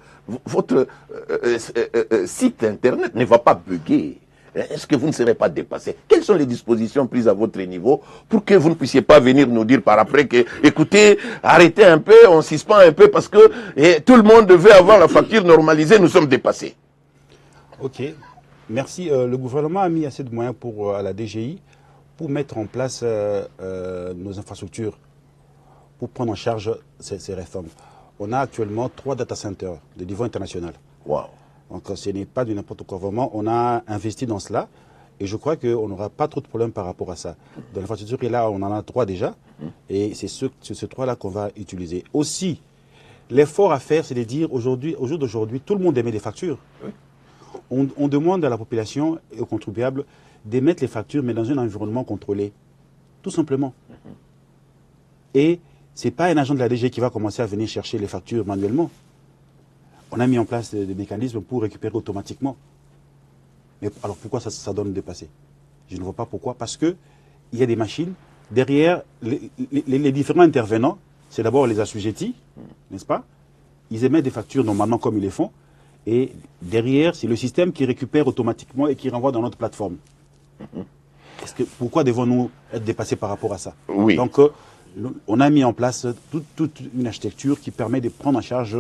site internet ne va pas bugger? Est-ce que vous ne serez pas dépassé? Quelles sont les dispositions prises à votre niveau pour que vous ne puissiez pas venir nous dire par après que, écoutez, arrêtez un peu, on suspend un peu parce que tout le monde devait avoir la facture normalisée, nous sommes dépassés? Ok, merci. Le gouvernement a mis assez de moyens à la DGI pour mettre en place nos infrastructures, pour prendre en charge ces réformes. On a actuellement 3 data centers de niveau international. Wow. Donc ce n'est pas du n'importe quoi. Vraiment, on a investi dans cela et je crois qu'on n'aura pas trop de problèmes par rapport à ça. Dans l'infrastructure, là, on en a 3 déjà et c'est ces 3-là qu'on va utiliser. Aussi, l'effort à faire, c'est de dire au jour d'aujourd'hui, tout le monde émet des factures. Oui. On demande à la population et aux contribuables d'émettre les factures, mais dans un environnement contrôlé. Tout simplement. Et ce n'est pas un agent de la DG qui va commencer à venir chercher les factures manuellement. On a mis en place des mécanismes pour récupérer automatiquement. Mais alors pourquoi ça donne dépassé? Je ne vois pas pourquoi. Parce qu'il y a des machines. Derrière, les différents intervenants, c'est d'abord les assujettis, n'est-ce pas? Ils émettent des factures normalement comme ils les font. Et derrière, c'est le système qui récupère automatiquement et qui renvoie dans notre plateforme. Pourquoi devons-nous être dépassés par rapport à ça? Oui. Donc, on a mis en place toute une architecture qui permet de prendre en charge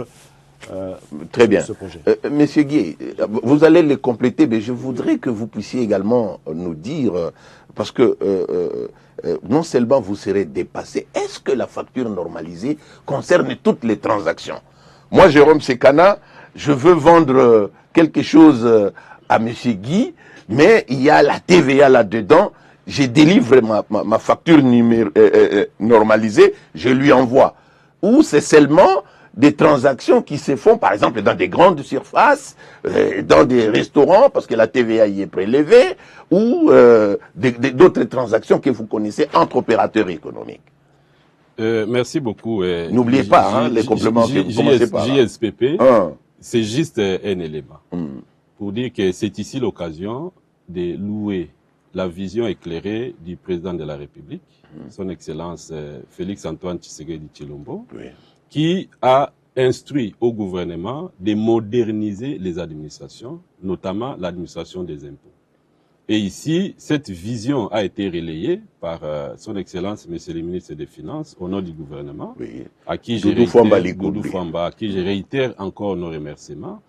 très bien. Ce projet. Monsieur Guy, vous allez les compléter, mais je voudrais que vous puissiez également nous dire, parce que non seulement vous serez dépassé, est-ce que la facture normalisée concerne toutes les transactions? Moi, Jérôme Sekana, je veux vendre quelque chose à Monsieur Guy, mais il y a la TVA là-dedans. Je délivre ma facture normalisée, je lui envoie. Ou c'est seulement des transactions qui se font, par exemple, dans des grandes surfaces, dans des restaurants, parce que la TVA y est prélevée, ou d'autres transactions que vous connaissez entre opérateurs économiques. Merci beaucoup. N'oubliez pas les compléments que vous commencez par là. JSPP, c'est juste un élément. Pour dire que c'est ici l'occasion de louer la vision éclairée du président de la République, son Excellence Félix-Antoine Tshisekedi Tshilombo, qui a instruit au gouvernement de moderniser les administrations, notamment l'administration des impôts. Et ici, cette vision a été relayée par son Excellence, Monsieur le ministre des Finances, au nom du gouvernement, à qui je réitère encore nos remerciements,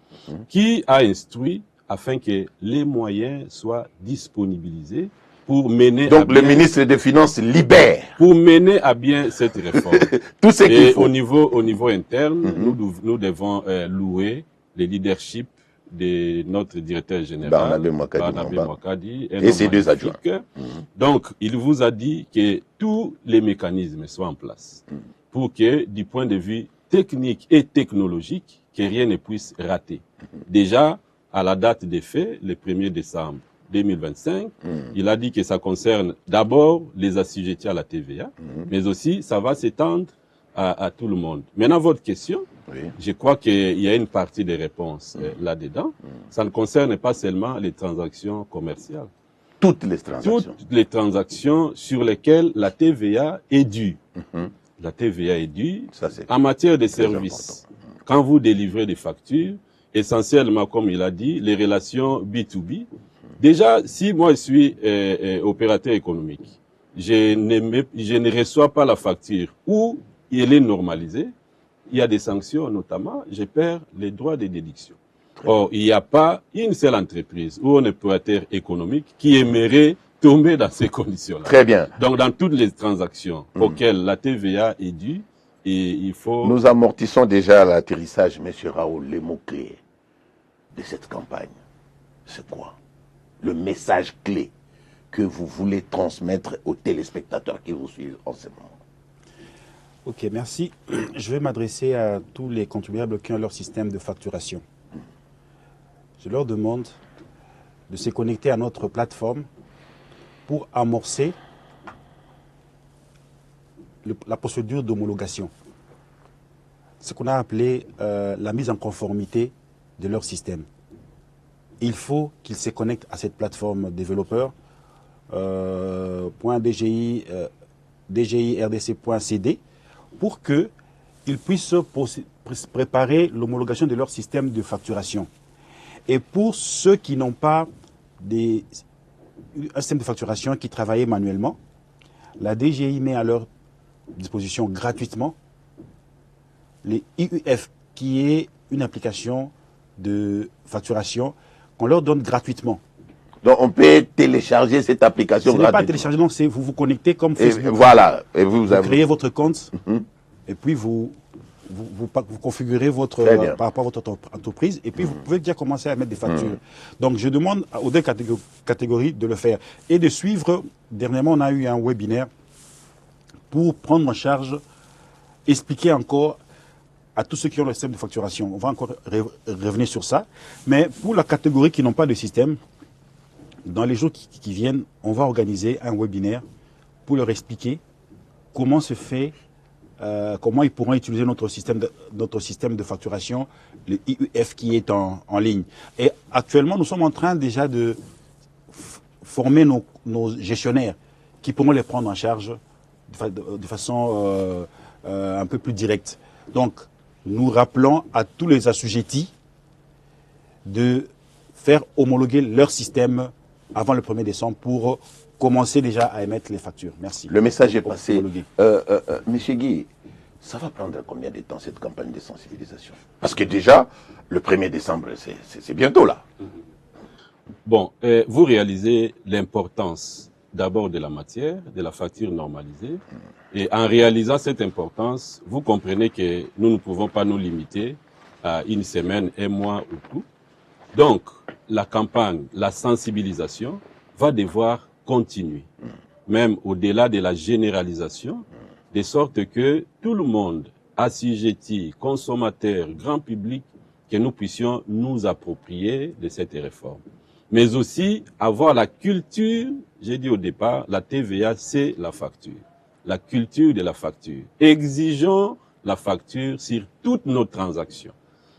qui a instruit afin que les moyens soient disponibilisés pour mener donc le ministre des Finances libère. Pour mener à bien cette réforme. Tout ce qu'il faut. Au niveau interne, nous devons louer le leadership de notre directeur général, Barnabé Mwakadi, et ses 2 adjoints. Donc, il vous a dit que tous les mécanismes soient en place pour que, du point de vue technique et technologique, que rien ne puisse rater. Déjà, à la date des faits, le 1er décembre 2025, il a dit que ça concerne d'abord les assujettis à la TVA, mais aussi ça va s'étendre à tout le monde. Maintenant, votre question, je crois qu'il y a une partie des réponses là-dedans. Ça ne concerne pas seulement les transactions commerciales. Toutes les transactions. Toutes les transactions sur lesquelles la TVA est due. La TVA est due en matière de services. Quand vous délivrez des factures, essentiellement, comme il a dit, les relations B2B. Déjà, si moi je suis opérateur économique, je ne reçois pas la facture ou elle est normalisée, il y a des sanctions, notamment, je perds les droits de déduction. Or, il n'y a pas une seule entreprise ou un opérateur économique qui aimerait tomber dans ces conditions-là. Très bien. Donc, dans toutes les transactions auxquelles la TVA est due, et il faut... Nous amortissons déjà l'atterrissage, M. Raoul, les mots-clés de cette campagne. C'est quoi? Le message clé que vous voulez transmettre aux téléspectateurs qui vous suivent en ce moment. Ok, merci. Je vais m'adresser à tous les contribuables qui ont leur système de facturation. je leur demande de se connecter à notre plateforme pour amorcer la procédure d'homologation. Ce qu'on a appelé la mise en conformité de leur système. Il faut qu'ils se connectent à cette plateforme développeur .dgi.rdc.cd pour qu'ils puissent préparer l'homologation de leur système de facturation. Et pour ceux qui n'ont pas un système de facturation qui travaillait manuellement, la DGI met à leur disposition gratuitement les IUF, qui est une application de facturation qu'on leur donne gratuitement. Donc on peut télécharger cette application gratuitement. Ce n'est pas télécharger, non, c'est vous vous connectez comme Facebook. Et voilà. Et vous créez votre compte et puis vous configurez votre par rapport à votre entreprise et puis vous pouvez déjà commencer à mettre des factures. Donc je demande aux deux catégories de le faire et de suivre. Dernièrement, on a eu un webinaire pour prendre en charge, expliquer encore à tous ceux qui ont le système de facturation. On va encore revenir sur ça. Mais pour la catégorie qui n'ont pas de système, dans les jours qui viennent, on va organiser un webinaire pour leur expliquer comment se fait, comment ils pourront utiliser notre système de facturation, le IUF qui est en ligne. Et actuellement, nous sommes en train déjà de former nos gestionnaires qui pourront les prendre en charge de façon un peu plus directe. Donc, nous rappelons à tous les assujettis de faire homologuer leur système avant le 1er décembre pour commencer déjà à émettre les factures. Merci. Le message est passé. Monsieur Guy, ça va prendre combien de temps cette campagne de sensibilisation? Parce que déjà, le 1er décembre, c'est bientôt là. Bon, vous réalisez l'importance d'abord de la matière, de la facture normalisée. Et en réalisant cette importance, vous comprenez que nous ne pouvons pas nous limiter à une semaine, un mois ou tout. Donc, la campagne, la sensibilisation va devoir continuer, même au-delà de la généralisation, de sorte que tout le monde, assujetti, consommateur, grand public, que nous puissions nous approprier de cette réforme. Mais aussi avoir la culture, j'ai dit au départ, la TVA, c'est la facture. La culture de la facture. Exigeons la facture sur toutes nos transactions.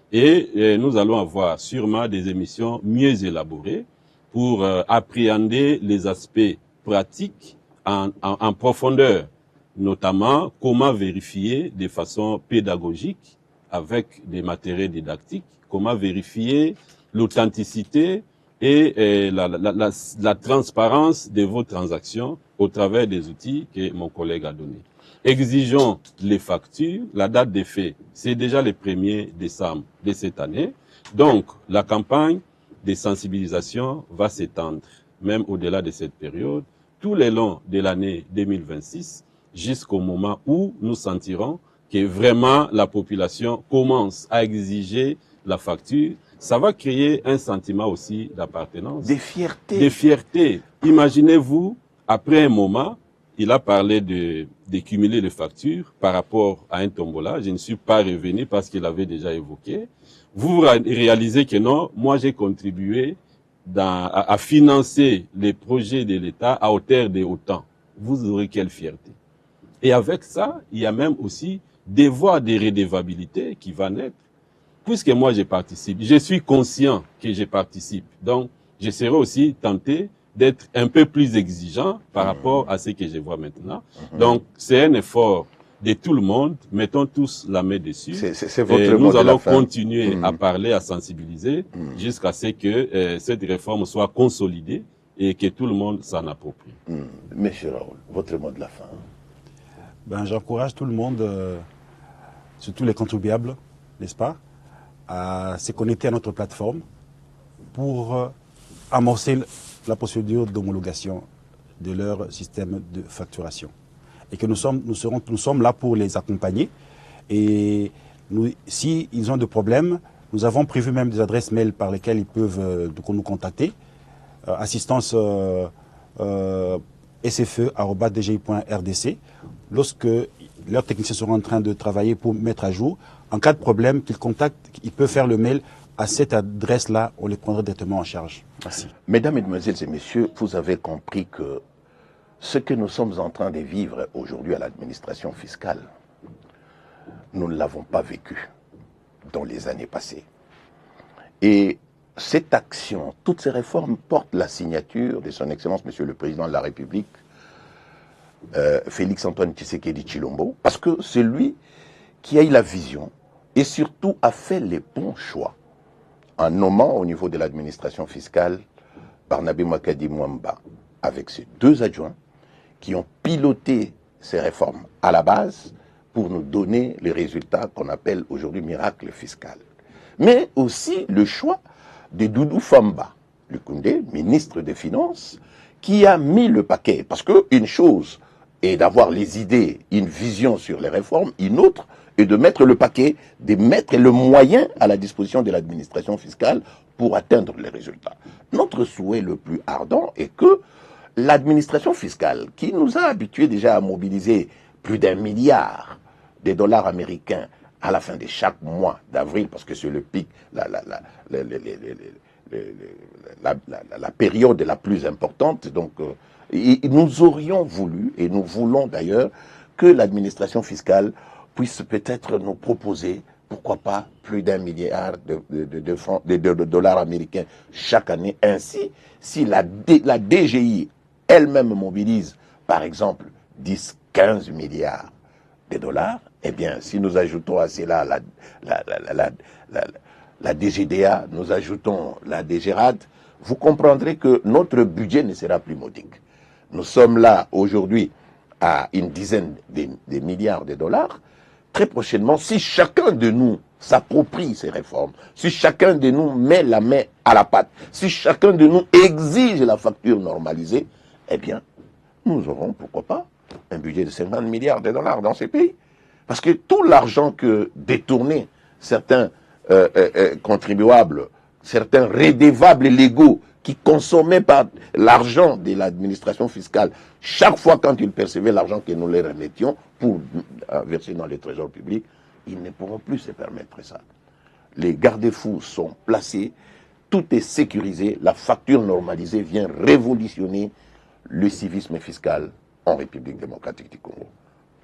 Et nous allons avoir sûrement des émissions mieux élaborées pour appréhender les aspects pratiques en profondeur, notamment comment vérifier de façon pédagogique avec des matériels didactiques, comment vérifier l'authenticité et la transparence de vos transactions au travers des outils que mon collègue a donnés. Exigeons les factures. La date d'effet, c'est déjà le 1er décembre de cette année. Donc, la campagne de sensibilisation va s'étendre, même au-delà de cette période, tout le long de l'année 2026, jusqu'au moment où nous sentirons que vraiment la population commence à exiger la facture. Ça va créer un sentiment aussi d'appartenance. Des fiertés. Des fiertés. Imaginez-vous, après un moment, il a parlé de cumuler les factures par rapport à un tombola. Je ne suis pas revenu parce qu'il avait déjà évoqué. Vous réalisez que non, moi j'ai contribué à financer les projets de l'État à hauteur de autant. Vous aurez quelle fierté. Et avec ça, il y a même aussi des voies de redevabilité qui vont naître. Puisque moi je participe, je suis conscient que je participe. Donc, je serai aussi tenté d'être un peu plus exigeant par rapport à ce que je vois maintenant. Donc, c'est un effort de tout le monde. Mettons tous la main dessus. C'est votre et mot nous de la allons fin. continuer à parler, à sensibiliser, jusqu'à ce que cette réforme soit consolidée et que tout le monde s'en approprie. Monsieur Raoul, votre mot de la fin. J'encourage tout le monde, surtout les contribuables, n'est-ce pas, à se connecter à notre plateforme pour amorcer la procédure d'homologation de leur système de facturation. Et que nous sommes là pour les accompagner. Et si ils ont des problèmes, nous avons prévu même des adresses mail par lesquelles ils peuvent nous contacter. Assistance sfe@dgi.rdc. Lorsque leurs techniciens seront en train de travailler pour mettre à jour, en cas de problème, qu'ils contactent, ils peuvent faire le mail à cette adresse-là, on les prendra directement en charge. Merci. Mesdames, Mesdemoiselles et Messieurs, vous avez compris que ce que nous sommes en train de vivre aujourd'hui à l'administration fiscale, nous ne l'avons pas vécu dans les années passées. Et cette action, toutes ces réformes portent la signature de son Excellence, Monsieur le Président de la République, Félix-Antoine Tshisekedi Tshilombo, parce que c'est lui qui a eu la vision et surtout a fait les bons choix en nommant au niveau de l'administration fiscale Barnabé Mouakadi Mwamba avec ses 2 adjoints qui ont piloté ces réformes à la base pour nous donner les résultats qu'on appelle aujourd'hui miracle fiscal. Mais aussi le choix de Doudou Famba, le Koundé, ministre des Finances, qui a mis le paquet. Parce qu'une chose est d'avoir les idées, une vision sur les réformes, une autre est de mettre le paquet, de mettre le moyen à la disposition de l'administration fiscale pour atteindre les résultats. Notre souhait le plus ardent est que l'administration fiscale, qui nous a habitués déjà à mobiliser plus d'1 milliard de dollars américains à la fin de chaque mois d'avril, parce que c'est le pic, la période la plus importante. Donc, nous aurions voulu, et nous voulons d'ailleurs, que l'administration fiscale puisse peut-être nous proposer, pourquoi pas, plus d'1 milliard de dollars américains chaque année. Ainsi, si la DGI elle-même mobilise, par exemple, 10-15 milliards de dollars, eh bien, si nous ajoutons à cela la DGDA, nous ajoutons la DGRAD, vous comprendrez que notre budget ne sera plus modique. Nous sommes là aujourd'hui à une dizaine de milliards de dollars. Très prochainement, si chacun de nous s'approprie ces réformes, si chacun de nous met la main à la pâte, si chacun de nous exige la facture normalisée, eh bien, nous aurons, pourquoi pas, un budget de 50 milliards de dollars dans ces pays. Parce que tout l'argent que détournaient certains contribuables, certains redevables légaux qui consommaient par l'argent de l'administration fiscale, chaque fois quand ils percevaient l'argent que nous leur remettions pour verser dans les trésors publics, ils ne pourront plus se permettre ça. Les garde-fous sont placés, tout est sécurisé, la facture normalisée vient révolutionner le civisme fiscal en République démocratique du Congo.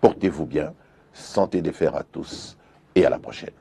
Portez-vous bien, santé de fer à tous et à la prochaine.